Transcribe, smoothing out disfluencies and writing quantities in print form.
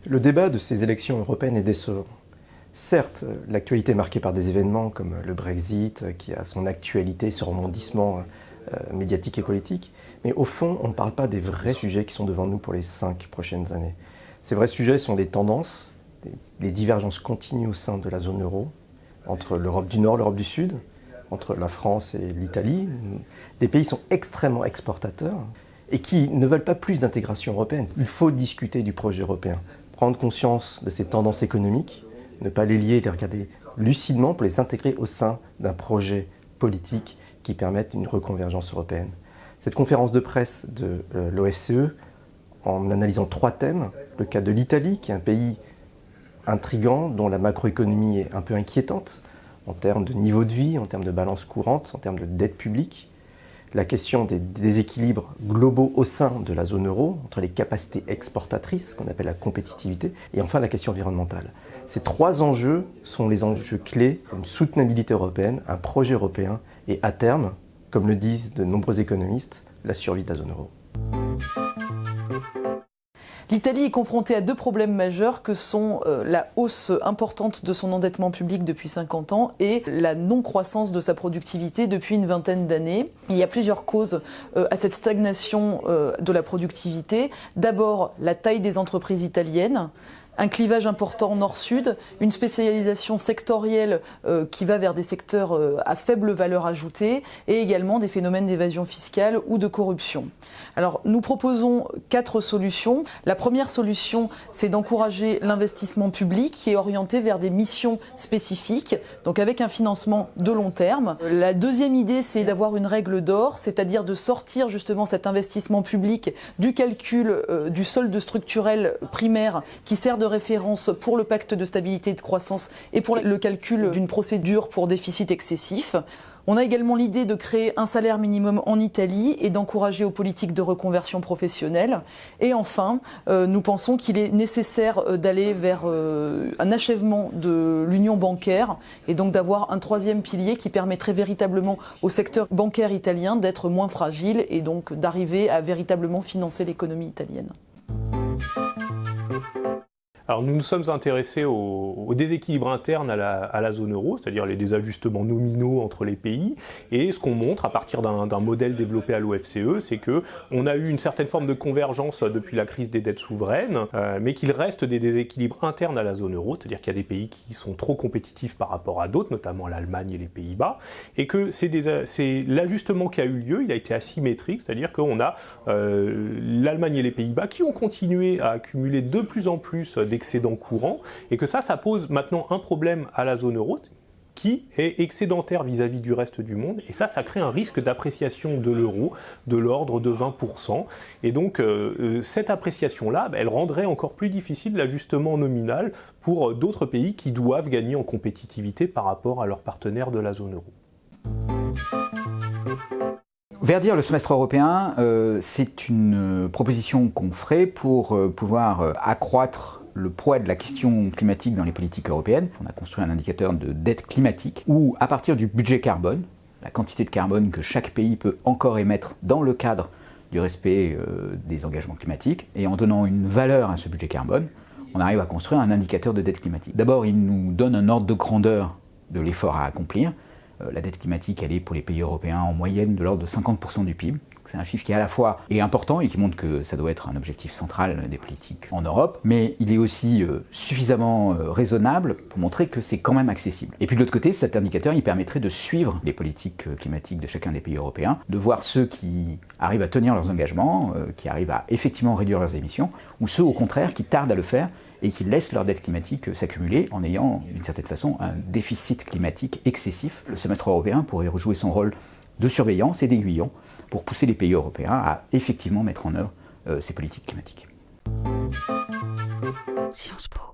Le débat de ces élections européennes est décevant. Certes, l'actualité est marquée par des événements comme le Brexit, qui a son actualité, ce rebondissement médiatique et politique, mais au fond, on ne parle pas des vrais sujets qui sont devant nous pour les 5 prochaines années. Ces vrais sujets sont des tendances, des divergences continues au sein de la zone euro, entre l'Europe du Nord et l'Europe du Sud, entre la France et l'Italie. Des pays qui sont extrêmement exportateurs et qui ne veulent pas plus d'intégration européenne. Il faut discuter du projet européen, prendre conscience de ces tendances économiques, ne pas les lier, les regarder lucidement pour les intégrer au sein d'un projet politique qui permette une reconvergence européenne. Cette conférence de presse de l'OSCE, en analysant 3 thèmes, le cas de l'Italie, qui est un pays intrigant, dont la macroéconomie est un peu inquiétante, en termes de niveau de vie, en termes de balance courante, en termes de dette publique, la question des déséquilibres globaux au sein de la zone euro, entre les capacités exportatrices, qu'on appelle la compétitivité, et enfin la question environnementale. Ces 3 enjeux sont les enjeux clés d'une soutenabilité européenne, un projet européen, et à terme, comme le disent de nombreux économistes, la survie de la zone euro. L'Italie est confrontée à 2 problèmes majeurs que sont la hausse importante de son endettement public depuis 50 ans et la non-croissance de sa productivité depuis une vingtaine d'années. Il y a plusieurs causes à cette stagnation de la productivité. D'abord, la taille des entreprises italiennes, un clivage important nord-sud, une spécialisation sectorielle qui va vers des secteurs à faible valeur ajoutée et également des phénomènes d'évasion fiscale ou de corruption. Alors nous proposons 4 solutions. La première solution, c'est d'encourager l'investissement public qui est orienté vers des missions spécifiques, donc avec un financement de long terme. La deuxième idée, c'est d'avoir une règle d'or, c'est-à-dire de sortir justement cet investissement public du calcul du solde structurel primaire qui sert de référence pour le pacte de stabilité et de croissance et pour le calcul d'une procédure pour déficit excessif. On a également l'idée de créer un salaire minimum en Italie et d'encourager aux politiques de reconversion professionnelle. Et enfin, nous pensons qu'il est nécessaire d'aller vers un achèvement de l'union bancaire et donc d'avoir un 3e pilier qui permettrait véritablement au secteur bancaire italien d'être moins fragile et donc d'arriver à véritablement financer l'économie italienne. Alors nous nous sommes intéressés au déséquilibre interne à la zone euro, c'est-à-dire les désajustements nominaux entre les pays, et ce qu'on montre à partir d'un modèle développé à l'OFCE, c'est qu'on a eu une certaine forme de convergence depuis la crise des dettes souveraines, mais qu'il reste des déséquilibres internes à la zone euro, c'est-à-dire qu'il y a des pays qui sont trop compétitifs par rapport à d'autres, notamment l'Allemagne et les Pays-Bas, et que c'est l'ajustement qui a eu lieu, il a été asymétrique, c'est-à-dire qu'on a l'Allemagne et les Pays-Bas qui ont continué à accumuler de plus en plus d'excédents courants, et que ça pose maintenant un problème à la zone euro qui est excédentaire vis-à-vis du reste du monde, et ça crée un risque d'appréciation de l'euro de l'ordre de 20%, et donc cette appréciation-là, elle rendrait encore plus difficile l'ajustement nominal pour d'autres pays qui doivent gagner en compétitivité par rapport à leurs partenaires de la zone euro. Verdir le semestre européen, c'est une proposition qu'on ferait pour pouvoir accroître le poids de la question climatique dans les politiques européennes. On a construit un indicateur de dette climatique où, à partir du budget carbone, la quantité de carbone que chaque pays peut encore émettre dans le cadre du respect des engagements climatiques, et en donnant une valeur à ce budget carbone, on arrive à construire un indicateur de dette climatique. D'abord, il nous donne un ordre de grandeur de l'effort à accomplir. La dette climatique, elle est pour les pays européens en moyenne de l'ordre de 50% du PIB. C'est un chiffre qui à la fois est important et qui montre que ça doit être un objectif central des politiques en Europe, mais il est aussi suffisamment raisonnable pour montrer que c'est quand même accessible. Et puis de l'autre côté, cet indicateur, il permettrait de suivre les politiques climatiques de chacun des pays européens, de voir ceux qui arrivent à tenir leurs engagements, qui arrivent à effectivement réduire leurs émissions, ou ceux au contraire qui tardent à le faire et qui laissent leur dette climatique s'accumuler en ayant, d'une certaine façon, un déficit climatique excessif. Le semestre européen pourrait rejouer son rôle de surveillance et d'aiguillon pour pousser les pays européens à effectivement mettre en œuvre ces politiques climatiques. Sciences Po.